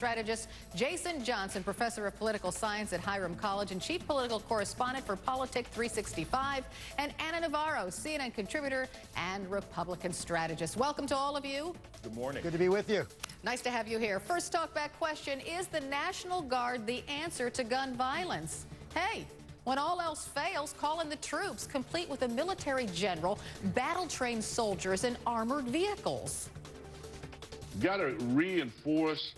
Strategist Jason Johnson, professor of political science at Hiram College and chief political correspondent for Politic 365, and Anna Navarro, CNN contributor and Republican strategist. Welcome to all of you. Good morning. Good to be with you. Nice to have you here. First talkback question, is the National Guard the answer to gun violence? Hey, when all else fails, call in the troops, complete with a military general, battle-trained soldiers, and armored vehicles. Got to reinforce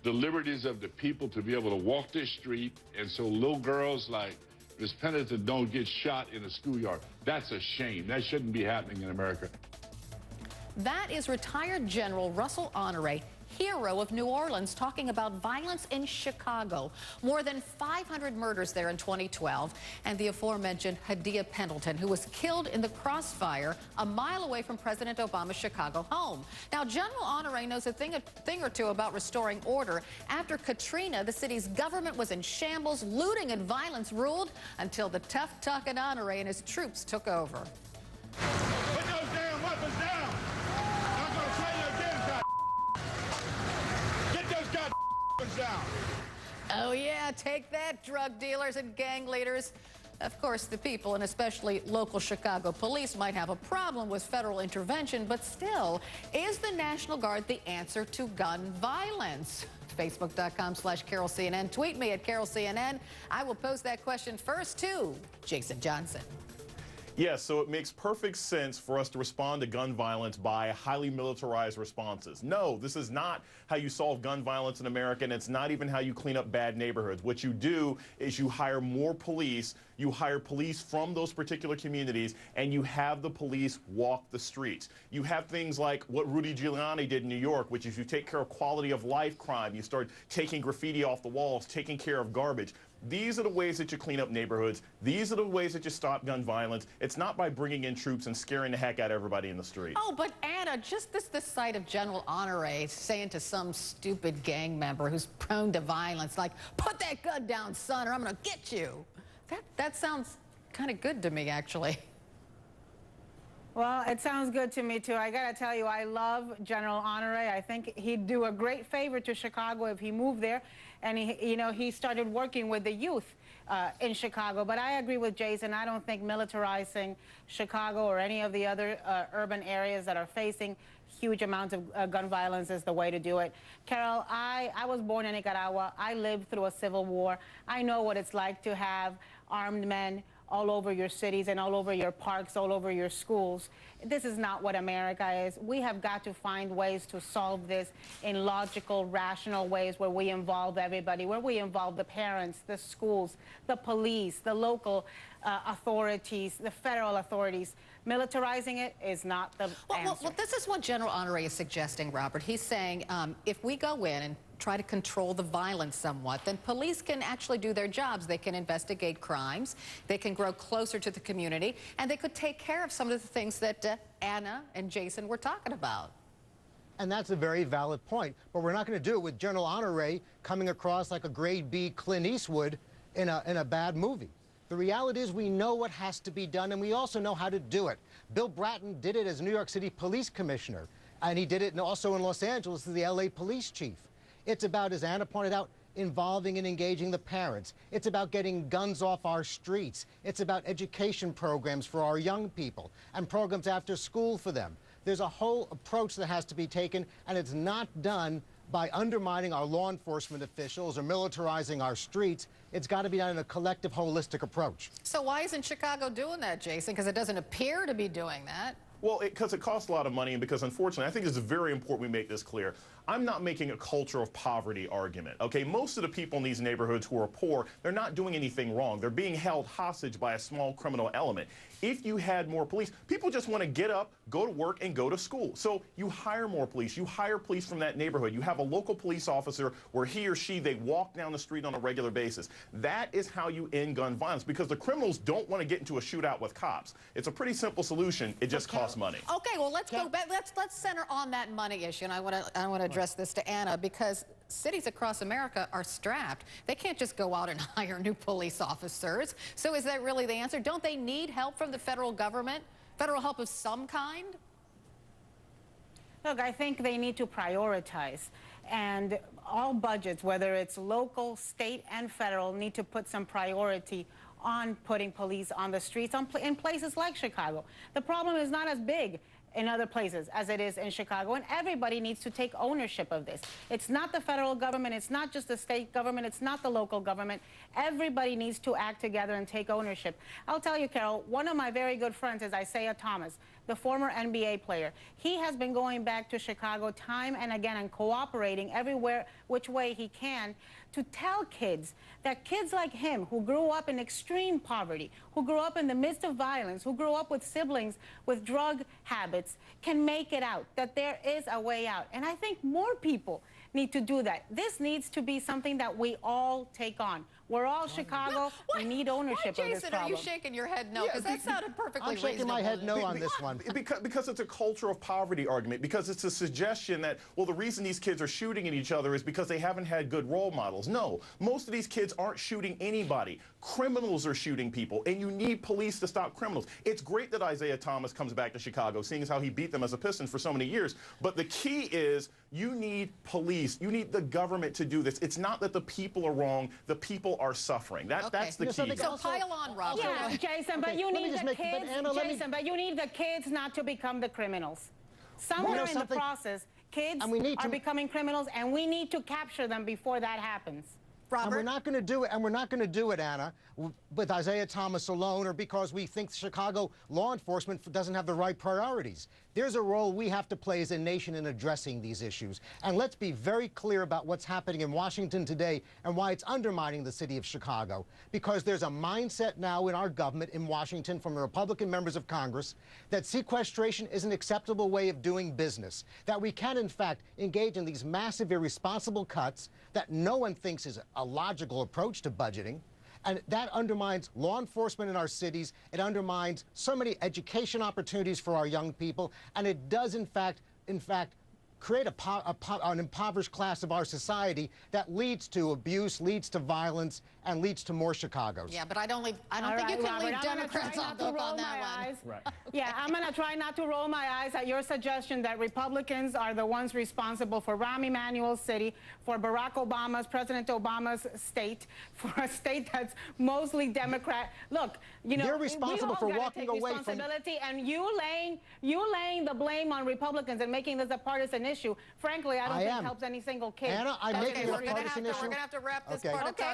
the liberties of the people to be able to walk this street, and so little girls like Miss Pennington don't get shot in a schoolyard. That's a shame. That shouldn't be happening in America. That is retired General Russell Honore, hero of New Orleans, talking about violence in Chicago. More than 500 murders there in 2012, and the aforementioned Hadia Pendleton, who was killed in the crossfire a mile away from President Obama's Chicago home. Now, General Honore knows a thing or two about restoring order. After Katrina, the city's government was in shambles, looting and violence ruled until the tough-talking Honore and his troops took over. Put those damn weapons down! I'm going to tell you again, get those goddamn weapons down! Oh yeah, take that, drug dealers and gang leaders. Of course, the people, and especially local Chicago police, might have a problem with federal intervention, but still, is the National Guard the answer to gun violence? Facebook.com/CarolCNN. Tweet me at CarolCNN. I will pose that question first to Jason Johnson. Yes, so it makes perfect sense for us to respond to gun violence by highly militarized responses. No, this is not how you solve gun violence in America, and it's not even how you clean up bad neighborhoods. What you do is you hire more police, you hire police from those particular communities, and you have the police walk the streets. You have things like what Rudy Giuliani did in New York, which is you take care of quality of life crime. You start taking graffiti off the walls, taking care of garbage. These are the ways that you clean up neighborhoods. These are the ways that you stop gun violence. It's not by bringing in troops and scaring the heck out of everybody in the street. Oh, but Anna, just this sight of General Honore saying to some stupid gang member who's prone to violence, like, put that gun down, son, or I'm going to get you. That sounds kind of good to me, actually. Well, it sounds good to me, too. I got to tell you, I love General Honore. I think he'd do a great favor to Chicago if he moved there. And, he started working with the youth in Chicago. But I agree with Jason. I don't think militarizing Chicago or any of the other urban areas that are facing huge amounts of gun violence is the way to do it. Carol, I was born in Nicaragua. I lived through a civil war. I know what it's like to have armed men all over your cities and all over your parks, all over your schools. This is not what America is. We have got to find ways to solve this in logical, rational ways where we involve everybody, where we involve the parents, the schools, the police, the local authorities, the federal authorities. Militarizing it is not the answer. Well, this is what General Honore is suggesting, Robert. He's saying if we go in and try to control the violence somewhat, then police can actually do their jobs. They can investigate crimes, they can grow closer to the community, and they could take care of some of the things that Anna and Jason were talking about. And that's a very valid point. But we're not going to do it with General Honore coming across like a grade B Clint Eastwood in a bad movie. The reality is we know what has to be done, and we also know how to do it. Bill Bratton did it as New York City Police Commissioner, and he did it also in Los Angeles as the LA Police Chief. It's about, as Anna pointed out, involving and engaging the parents. It's about getting guns off our streets. It's about education programs for our young people and programs after school for them. There's a whole approach that has to be taken, and it's not done by undermining our law enforcement officials or militarizing our streets. It's got to be done in a collective, holistic approach. So why isn't Chicago doing that, Jason? Because it doesn't appear to be doing that. Well, because it costs a lot of money, and because, unfortunately, I think it's very important we make this clear. I'm not making a culture of poverty argument, okay? Most of the people in these neighborhoods who are poor, they're not doing anything wrong. They're being held hostage by a small criminal element. If you had more police, people just want to get up, go to work, and go to school. So you hire more police. You hire police from that neighborhood. You have a local police officer where he or she, they walk down the street on a regular basis. That is how you end gun violence, because the criminals don't want to get into a shootout with cops. It's a pretty simple solution. It just costs money. Okay, well, let's go back. Let's center on that money issue, and I want to address this to Anna, because cities across America are strapped. They can't just go out and hire new police officers. So is that really the answer? Don't they need help from the federal government? Federal help of some kind? Look, I think they need to prioritize. And all budgets, whether it's local, state, and federal, need to put some priority on putting police on the streets in places like Chicago. The problem is not as big in other places as it is in Chicago, and everybody needs to take ownership of this. It's not the federal government, it's not just the state government, it's not the local government. Everybody needs to act together and take ownership. I'll tell you, Carol, one of my very good friends is Isaiah Thomas, the former NBA player. He has been going back to Chicago time and again and cooperating everywhere which way he can to tell kids that kids like him, who grew up in extreme poverty, who grew up in the midst of violence, who grew up with siblings with drug habits, can make it out, that there is a way out. And I think more people need to do that. This needs to be something that we all take on. We're all Chicago. We need ownership of this Jason, problem. are you shaking your head no? Because that sounded perfectly I'm shaking my head no on this one. Because it's a culture of poverty argument, because it's a suggestion that, well, the reason these kids are shooting at each other is because they haven't had good role models. No, most of these kids aren't shooting anybody. Criminals are shooting people, and you need police to stop criminals. It's great that Isaiah Thomas comes back to Chicago, seeing as how he beat them as a Pistons for so many years. But the key is you need police. You need the government to do this. It's not that the people are wrong. The people are suffering. That's the key. So pile on, Rob. Yeah, Jason, but you need the kids, Jason, but you need the kids not to become the criminals. Somewhere in the process, kids are becoming criminals, and we need to capture them before that happens. Robert? And we're not going to do it, and we're not going to do it, Anna, with Isaiah Thomas alone, or because we think Chicago law enforcement doesn't have the right priorities. There's a role we have to play as a nation in addressing these issues. And let's be very clear about what's happening in Washington today and why it's undermining the city of Chicago. Because there's a mindset now in our government in Washington from the Republican members of Congress that sequestration is an acceptable way of doing business, that we can, in fact, engage in these massive, irresponsible cuts that no one thinks is a logical approach to budgeting. And that undermines law enforcement in our cities. It undermines so many education opportunities for our young people. And it does, in fact, create an impoverished class of our society that leads to abuse, leads to violence, and leads to more Chicagos. Yeah, but I don't think you can leave Democrats off the hook on that one. Right. Yeah, I'm going to try not to roll my eyes at your suggestion that Republicans are the ones responsible for Rahm Emanuel's city, for President Obama's state, for a state that's mostly Democrat. Look, you know, you're responsible for walking away from responsibility, and you laying the blame on Republicans and making this a partisan issue. Frankly, I don't think helps any single kid. Anna, I make you a partisan issue. We're going to have to wrap this part of